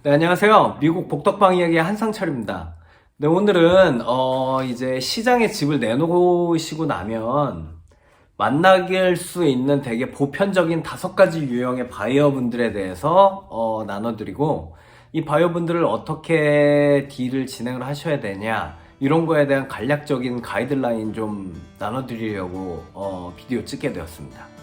네, 안녕하세요. 미국 복덕방 이야기의 한상철입니다. 네, 오늘은 이제 시장에 집을 내놓으시고 나면 만나길 수 있는 되게 보편적인 5가지 유형의 바이어분들에 대해서 나눠드리고, 이 바이어분들을 어떻게 딜을 진행을 하셔야 되냐, 이런 거에 대한 간략적인 가이드라인 좀 나눠드리려고 비디오 찍게 되었습니다.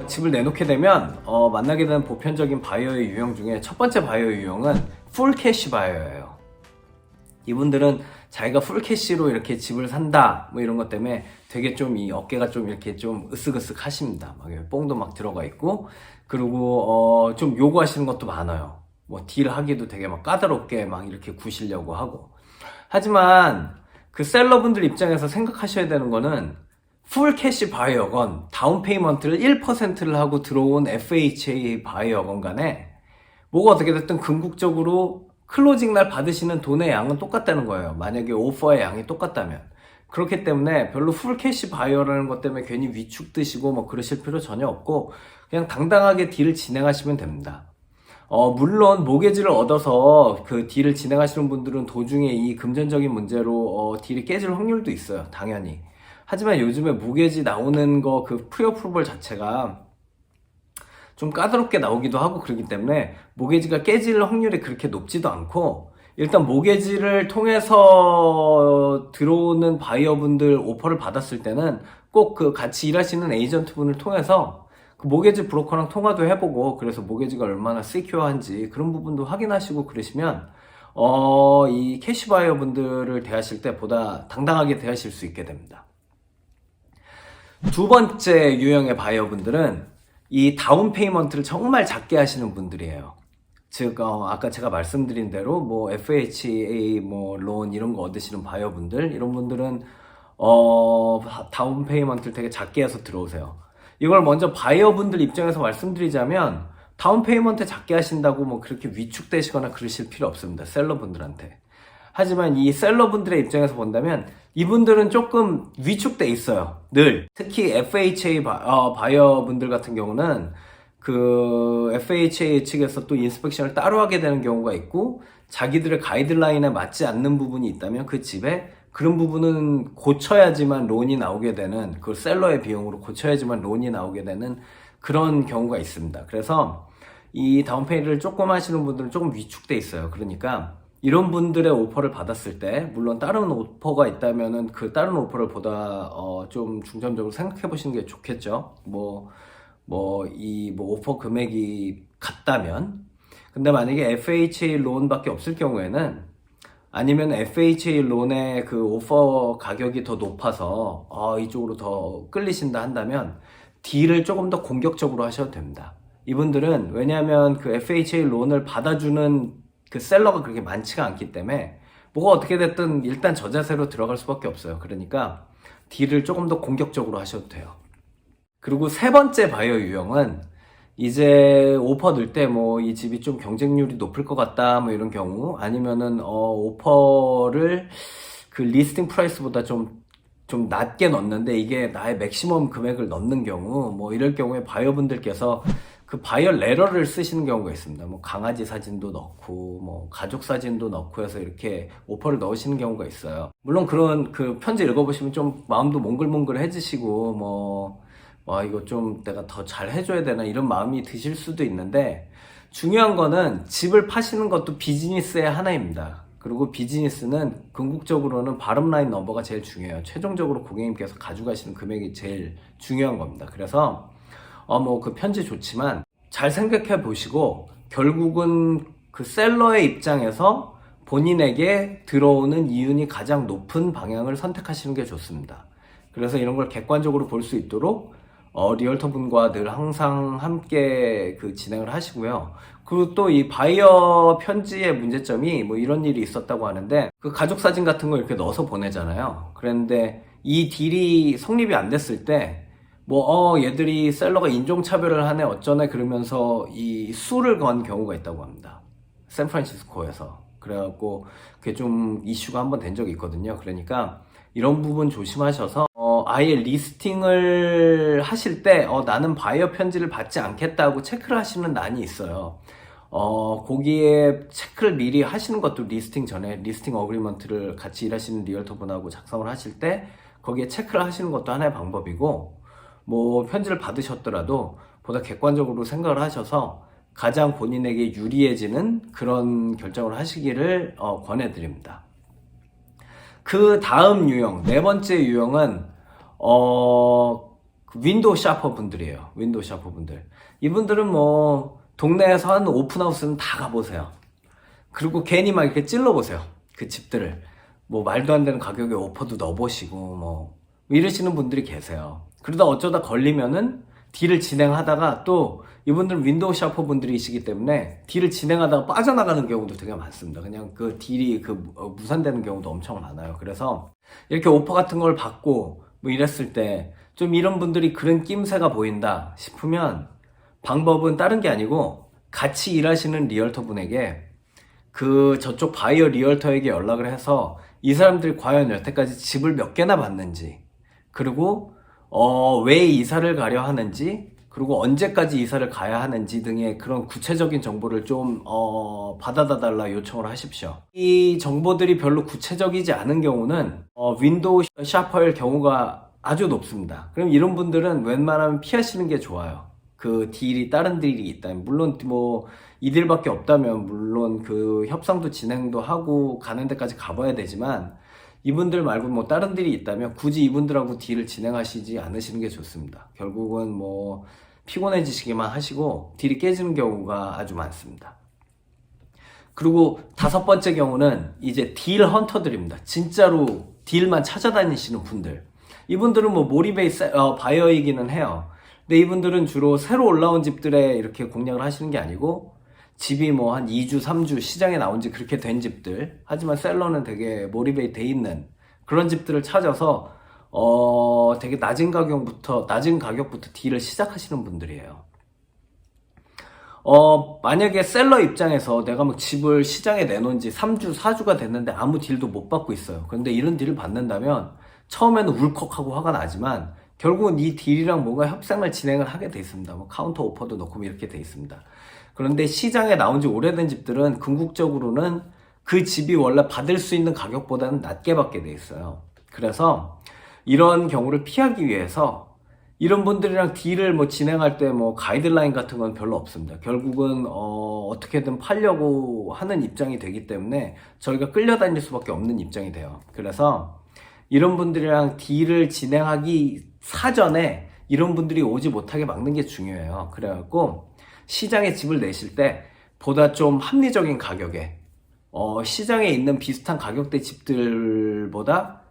집을 내놓게 되면 만나게 되는 보편적인 바이어의 유형 중에 첫 번째 바이어 유형은 풀 캐시 바이어예요. 이분들은 자기가 풀 캐시로 이렇게 집을 산다 뭐 이런 것 때문에 되게 좀 이 어깨가 좀 이렇게 좀 으쓱으쓱 하십니다. 막 뽕도 막 들어가 있고, 그리고 좀 요구하시는 것도 많아요. 뭐 딜하기도 되게 막 까다롭게 막 이렇게 구시려고 하고. 하지만 그 셀러분들 입장에서 생각하셔야 되는 거는, 풀 캐시 바이어건 다운 페이먼트를 1%를 하고 들어온 FHA 바이어건 간에 뭐가 어떻게 됐든 궁극적으로 클로징 날 받으시는 돈의 양은 똑같다는 거예요. 만약에 오퍼의 양이 똑같다면. 그렇기 때문에 별로 풀 캐시 바이어라는 것 때문에 괜히 위축 드시고 뭐 그러실 필요 전혀 없고, 그냥 당당하게 딜을 진행하시면 됩니다. 물론 모게지를 얻어서 그 딜을 진행하시는 분들은 도중에 이 금전적인 문제로 딜이 깨질 확률도 있어요, 당연히. 하지만 요즘에 모게지 나오는 거 그 프리어프로벌 자체가 좀 까다롭게 나오기도 하고 그렇기 때문에 모게지가 깨질 확률이 그렇게 높지도 않고, 일단 모게지를 통해서 들어오는 바이어분들 오퍼를 받았을 때는 꼭 그 같이 일하시는 에이전트 분을 통해서 그 모게지 브로커랑 통화도 해보고, 그래서 모게지가 얼마나 시큐어한지 그런 부분도 확인하시고 그러시면 이 캐시 바이어 분들을 대하실 때 보다 당당하게 대하실 수 있게 됩니다. 두 번째 유형의 바이어분들은 이 다운 페이먼트를 정말 작게 하시는 분들이에요. 즉 아까 제가 말씀드린 대로 뭐 FHA 뭐 론 이런 거 얻으시는 바이어분들, 이런 분들은 다운 페이먼트를 되게 작게 해서 들어오세요. 이걸 먼저 바이어분들 입장에서 말씀드리자면, 다운 페이먼트 작게 하신다고 뭐 그렇게 위축되시거나 그러실 필요 없습니다, 셀러분들한테. 하지만 이 셀러분들의 입장에서 본다면 이분들은 조금 위축돼 있어요, 늘. 특히 FHA 바이어분들 같은 경우는 그 FHA 측에서 또 인스펙션을 따로 하게 되는 경우가 있고, 자기들의 가이드라인에 맞지 않는 부분이 있다면 그 집에 그런 부분은 고쳐야지만 론이 나오게 되는, 그 셀러의 비용으로 고쳐야지만 론이 나오게 되는 그런 경우가 있습니다. 그래서 이 다운페이를 조금 하시는 분들은 조금 위축돼 있어요. 그러니까 이런 분들의 오퍼를 받았을 때, 물론 다른 오퍼가 있다면은 그 다른 오퍼를 보다 좀 중점적으로 생각해 보시는 게 좋겠죠. 오퍼 금액이 같다면. 근데 만약에 FHA 론밖에 없을 경우에는, 아니면 FHA 론의 그 오퍼 가격이 더 높아서 이쪽으로 더 끌리신다 한다면 딜을 조금 더 공격적으로 하셔도 됩니다. 이분들은 왜냐하면 그 FHA 론을 받아주는 그 셀러가 그렇게 많지가 않기 때문에 뭐가 어떻게 됐든 일단 저자세로 들어갈 수밖에 없어요. 그러니까 딜을 조금 더 공격적으로 하셔도 돼요. 그리고 세 번째 바이어 유형은, 이제 오퍼 넣을 때 뭐 이 집이 좀 경쟁률이 높을 것 같다 뭐 이런 경우, 아니면은 오퍼를 그 리스팅 프라이스보다 좀 낮게 넣었는데 이게 나의 맥시멈 금액을 넣는 경우, 뭐 이럴 경우에 바이어분들께서 그 바이어 레러를 쓰시는 경우가 있습니다. 뭐 강아지 사진도 넣고 뭐 가족 사진도 넣고 해서 이렇게 오퍼를 넣으시는 경우가 있어요. 물론 그런 그 편지 읽어보시면 좀 마음도 몽글몽글해지시고 이거 좀 내가 더 잘 해줘야 되나 이런 마음이 드실 수도 있는데, 중요한 거는 집을 파시는 것도 비즈니스의 하나입니다. 그리고 비즈니스는 궁극적으로는 바텀라인 넘버가 제일 중요해요. 최종적으로 고객님께서 가져가시는 금액이 제일 중요한 겁니다. 그래서 그 편지 좋지만 잘 생각해 보시고, 결국은 그 셀러의 입장에서 본인에게 들어오는 이윤이 가장 높은 방향을 선택하시는 게 좋습니다. 그래서 이런 걸 객관적으로 볼 수 있도록 리얼터 분과 늘 항상 함께 그 진행을 하시고요. 그리고 또 이 바이어 편지의 문제점이 뭐 이런 일이 있었다고 하는데, 그 가족 사진 같은 거 이렇게 넣어서 보내잖아요. 그런데 이 딜이 성립이 안 됐을 때 얘들이 셀러가 인종차별을 하네 어쩌네 그러면서 이 수를 건 경우가 있다고 합니다, 샌프란시스코에서. 그래갖고 그게 좀 이슈가 한번 된 적이 있거든요. 그러니까 이런 부분 조심하셔서 아예 리스팅을 하실 때 나는 바이어 편지를 받지 않겠다고 체크를 하시는 난이 있어요. 거기에 체크를 미리 하시는 것도 리스팅 전에 리스팅 어그리먼트를 같이 일하시는 리얼터분하고 작성을 하실 때 거기에 체크를 하시는 것도 하나의 방법이고, 뭐 편지를 받으셨더라도 보다 객관적으로 생각을 하셔서 가장 본인에게 유리해지는 그런 결정을 하시기를 권해드립니다. 그 다음 유형, 네 번째 유형은 윈도우 샤퍼 분들이에요. 윈도우 샤퍼 분들. 이분들은 뭐 동네에서 하는 오픈하우스는 다 가보세요. 그리고 괜히 막 이렇게 찔러보세요. 그 집들을. 뭐 말도 안 되는 가격에 오퍼도 넣어보시고 뭐 이러시는 분들이 계세요. 그러다 어쩌다 걸리면은 딜을 진행하다가 또 이분들은 윈도우 샤퍼 분들이시기 때문에 딜을 진행하다가 빠져나가는 경우도 되게 많습니다. 그냥 그 딜이 무산되는 경우도 엄청 많아요. 그래서 이렇게 오퍼 같은 걸 받고 뭐 이랬을 때 좀 이런 분들이 그런 낌새가 보인다 싶으면 방법은 다른 게 아니고 같이 일하시는 리얼터 분에게 저쪽 바이어 리얼터에게 연락을 해서 이 사람들이 과연 여태까지 집을 몇 개나 봤는지, 그리고 왜 이사를 가려 하는지, 그리고 언제까지 이사를 가야 하는지 등의 그런 구체적인 정보를 좀 받아다 달라 요청을 하십시오. 이 정보들이 별로 구체적이지 않은 경우는 윈도우 샤퍼일 경우가 아주 높습니다. 그럼 이런 분들은 웬만하면 피하시는 게 좋아요. 그 딜이 다른 딜이 있다면, 물론 뭐 이딜밖에 없다면 물론 그 협상도 진행도 하고 가는 데까지 가봐야 되지만, 이분들 말고 뭐 다른 딜이 있다면 굳이 이분들하고 딜을 진행하시지 않으시는 게 좋습니다. 결국은 뭐 피곤해지시기만 하시고 딜이 깨지는 경우가 아주 많습니다. 그리고 다섯 번째 경우는 이제 딜 헌터들입니다. 진짜로 딜만 찾아다니시는 분들. 이분들은 뭐 몰입의 바이어이기는 해요. 근데 이분들은 주로 새로 올라온 집들에 이렇게 공략을 하시는 게 아니고, 집이 뭐 한 2주, 3주 시장에 나온 지 그렇게 된 집들, 하지만 셀러는 되게 몰입에 돼 있는 그런 집들을 찾아서 되게 낮은 가격부터 딜을 시작하시는 분들이에요. 만약에 셀러 입장에서 내가 뭐 집을 시장에 내놓은 지 3주, 4주가 됐는데 아무 딜도 못 받고 있어요. 그런데 이런 딜을 받는다면 처음에는 울컥하고 화가 나지만 결국은 이 딜이랑 뭔가 협상을 진행을 하게 돼 있습니다. 뭐 카운터 오퍼도 넣고 뭐 이렇게 돼 있습니다. 그런데 시장에 나온 지 오래된 집들은 궁극적으로는 그 집이 원래 받을 수 있는 가격보다는 낮게 받게 돼 있어요. 그래서 이런 경우를 피하기 위해서 이런 분들이랑 딜을 뭐 진행할 때 뭐 가이드라인 같은 건 별로 없습니다. 결국은 어떻게든 팔려고 하는 입장이 되기 때문에 저희가 끌려다닐 수밖에 없는 입장이 돼요. 그래서 이런 분들이랑 딜을 진행하기 사전에 이런 분들이 오지 못하게 막는 게 중요해요. 그래갖고 시장에 집을 내실 때 보다 좀 합리적인 가격에 시장에 있는 비슷한 가격대 집들보다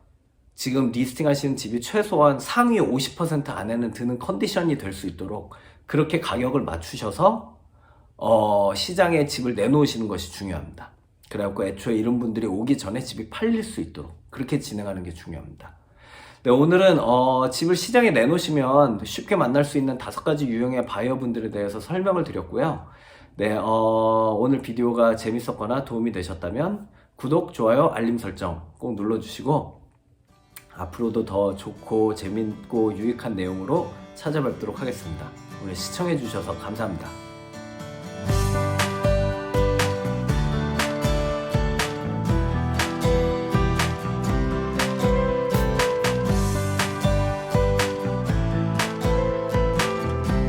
지금 리스팅 하시는 집이 최소한 상위 50% 안에는 드는 컨디션이 될 수 있도록 그렇게 가격을 맞추셔서 시장에 집을 내놓으시는 것이 중요합니다. 그래갖고 애초에 이런 분들이 오기 전에 집이 팔릴 수 있도록 그렇게 진행하는 게 중요합니다. 네, 오늘은 집을 시장에 내놓으시면 쉽게 만날 수 있는 5가지 유형의 바이어분들에 대해서 설명을 드렸고요. 네, 오늘 비디오가 재밌었거나 도움이 되셨다면 구독, 좋아요, 알림 설정 꼭 눌러주시고 앞으로도 더 좋고 재밌고 유익한 내용으로 찾아뵙도록 하겠습니다. 오늘 시청해주셔서 감사합니다.